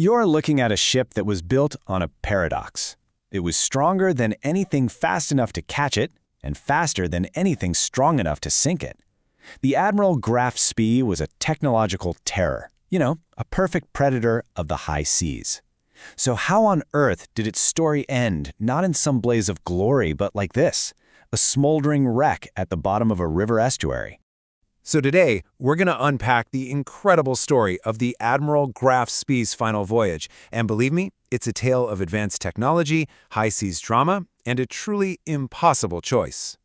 You're looking at a ship that was built on a paradox. It was stronger than anything fast enough to catch it, and faster than anything strong enough to sink it. The Admiral Graf Spee was a technological terror, a perfect predator of the high seas. So how on earth did its story end, not in some blaze of glory, but like this, a smoldering wreck at the bottom of a river estuary? So today, we're going to unpack the incredible story of the Admiral Graf Spee's final voyage. And believe me, it's a tale of advanced technology, high seas drama, and a truly impossible choice.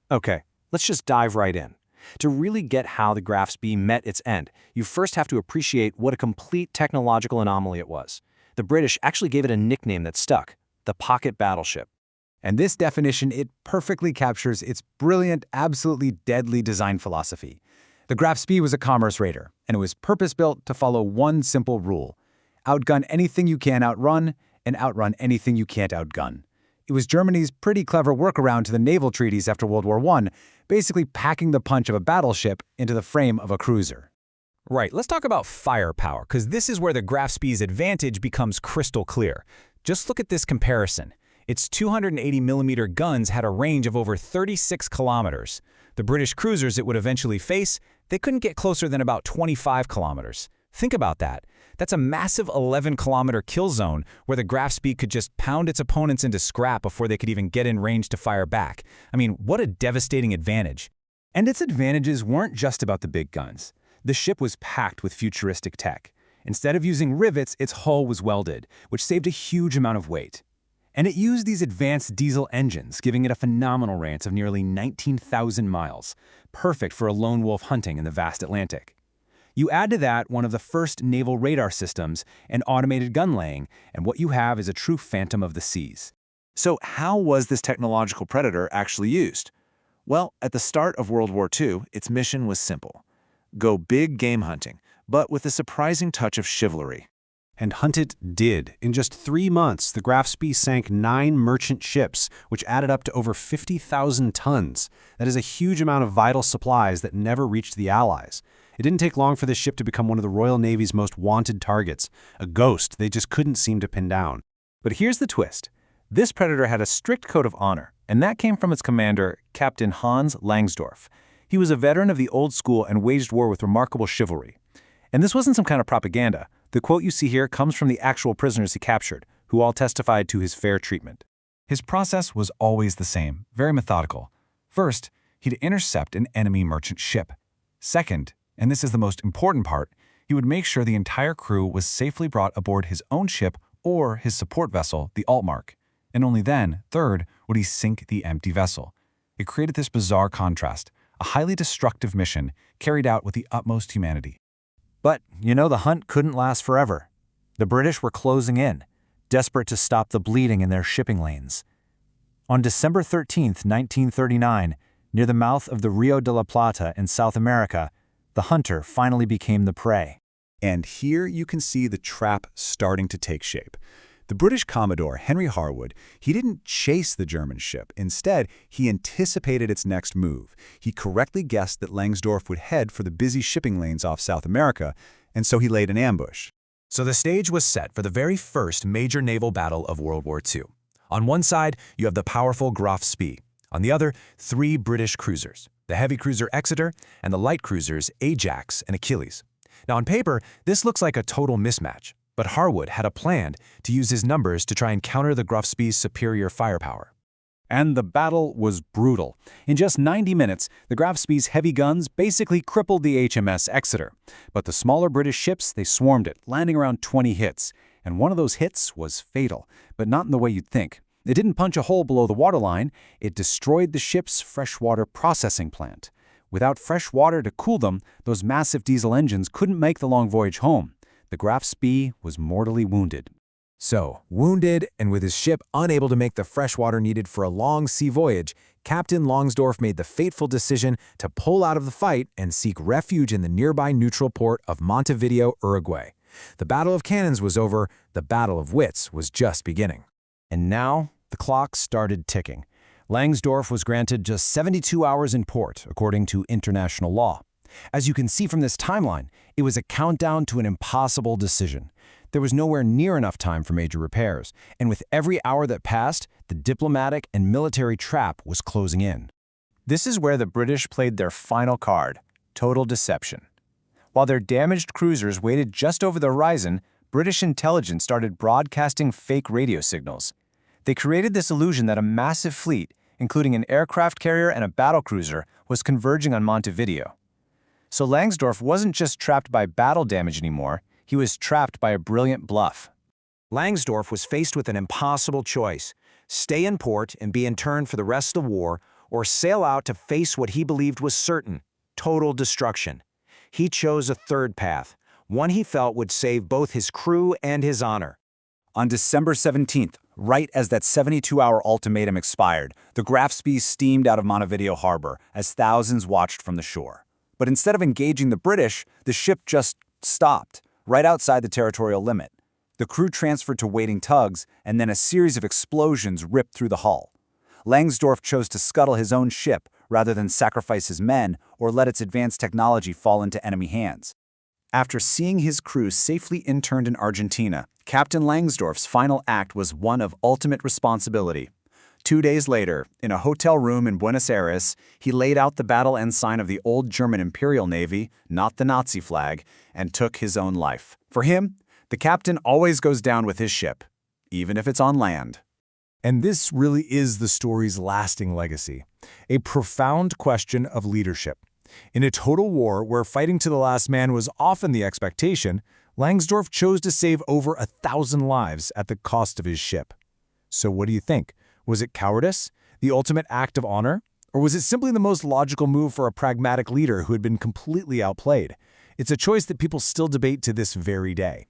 Okay, let's just dive right in. To really get how the Graf Spee met its end, you first have to appreciate what a complete technological anomaly it was. The British actually gave it a nickname that stuck, the pocket battleship. And this definition, it perfectly captures its brilliant, absolutely deadly design philosophy. The Graf Spee was a commerce raider, and it was purpose-built to follow one simple rule: outgun anything you can outrun, and outrun anything you can't outgun. It was Germany's pretty clever workaround to the naval treaties after World War I, basically packing the punch of a battleship into the frame of a cruiser. Right, let's talk about firepower, because this is where the Graf Spee's advantage becomes crystal clear. Just look at this comparison. Its 280mm guns had a range of over 36 kilometers. The British cruisers it would eventually face, they couldn't get closer than about 25 kilometers. Think about that. That's a massive 11-kilometer kill zone where the Graf Spee could just pound its opponents into scrap before they could even get in range to fire back. I mean, what a devastating advantage. And its advantages weren't just about the big guns. The ship was packed with futuristic tech. Instead of using rivets, its hull was welded, which saved a huge amount of weight. And it used these advanced diesel engines, giving it a phenomenal range of nearly 19,000 miles, perfect for a lone wolf hunting in the vast Atlantic. You add to that one of the first naval radar systems and automated gun laying, and what you have is a true phantom of the seas. So how was this technological predator actually used? Well, at the start of World War II, its mission was simple: go big game hunting, but with a surprising touch of chivalry. And hunt it did. In just 3 months, the Graf Spee sank 9 merchant ships, which added up to over 50,000 tons. That is a huge amount of vital supplies that never reached the Allies. It didn't take long for this ship to become one of the Royal Navy's most wanted targets, a ghost they just couldn't seem to pin down. But here's the twist. This predator had a strict code of honor, and that came from its commander, Captain Hans Langsdorff. He was a veteran of the old school and waged war with remarkable chivalry. And this wasn't some kind of propaganda. The quote you see here comes from the actual prisoners he captured, who all testified to his fair treatment. His process was always the same, very methodical. First, he'd intercept an enemy merchant ship. Second, and this is the most important part, he would make sure the entire crew was safely brought aboard his own ship or his support vessel, the Altmark. And only then, third, would he sink the empty vessel. It created this bizarre contrast, a highly destructive mission carried out with the utmost humanity. But, the hunt couldn't last forever. The British were closing in, desperate to stop the bleeding in their shipping lanes. On December 13, 1939, near the mouth of the Rio de la Plata in South America, the hunter finally became the prey. And here you can see the trap starting to take shape. The British Commodore Henry Harwood, he didn't chase the German ship. Instead, he anticipated its next move. He correctly guessed that Langsdorff would head for the busy shipping lanes off South America, and so he laid an ambush. So the stage was set for the very first major naval battle of World War II. On one side, you have the powerful Graf Spee. On the other, 3 British cruisers, the heavy cruiser Exeter and the light cruisers Ajax and Achilles. Now on paper, this looks like a total mismatch. But Harwood had a plan to use his numbers to try and counter the Graf Spee's superior firepower. And the battle was brutal. In just 90 minutes, the Graf Spee's heavy guns basically crippled the HMS Exeter. But the smaller British ships, they swarmed it, landing around 20 hits. And one of those hits was fatal, but not in the way you'd think. It didn't punch a hole below the waterline, it destroyed the ship's freshwater processing plant. Without fresh water to cool them, those massive diesel engines couldn't make the long voyage home. The Graf Spee was mortally wounded. So, wounded and with his ship unable to make the fresh water needed for a long sea voyage, Captain Langsdorff made the fateful decision to pull out of the fight and seek refuge in the nearby neutral port of Montevideo, Uruguay. The Battle of Cannons was over, the Battle of Wits was just beginning. And now, the clock started ticking. Langsdorff was granted just 72 hours in port, according to international law. As you can see from this timeline, it was a countdown to an impossible decision. There was nowhere near enough time for major repairs, and with every hour that passed, the diplomatic and military trap was closing in. This is where the British played their final card, total deception. While their damaged cruisers waited just over the horizon, British intelligence started broadcasting fake radio signals. They created this illusion that a massive fleet, including an aircraft carrier and a battlecruiser, was converging on Montevideo. So Langsdorff wasn't just trapped by battle damage anymore, he was trapped by a brilliant bluff. Langsdorff was faced with an impossible choice: stay in port and be interned for the rest of the war, or sail out to face what he believed was certain: total destruction. He chose a third path, one he felt would save both his crew and his honor. On December 17th, right as that 72-hour ultimatum expired, the Graf Spee steamed out of Montevideo harbor as thousands watched from the shore. But instead of engaging the British, the ship just stopped, right outside the territorial limit. The crew transferred to waiting tugs, and then a series of explosions ripped through the hull. Langsdorff chose to scuttle his own ship rather than sacrifice his men or let its advanced technology fall into enemy hands. After seeing his crew safely interned in Argentina, Captain Langsdorff's final act was one of ultimate responsibility. 2 days later, in a hotel room in Buenos Aires, he laid out the battle ensign of the old German Imperial Navy, not the Nazi flag, and took his own life. For him, the captain always goes down with his ship, even if it's on land. And this really is the story's lasting legacy, a profound question of leadership. In a total war where fighting to the last man was often the expectation, Langsdorff chose to save over 1,000 lives at the cost of his ship. So what do you think? Was it cowardice, the ultimate act of honor, or was it simply the most logical move for a pragmatic leader who had been completely outplayed? It's a choice that people still debate to this very day.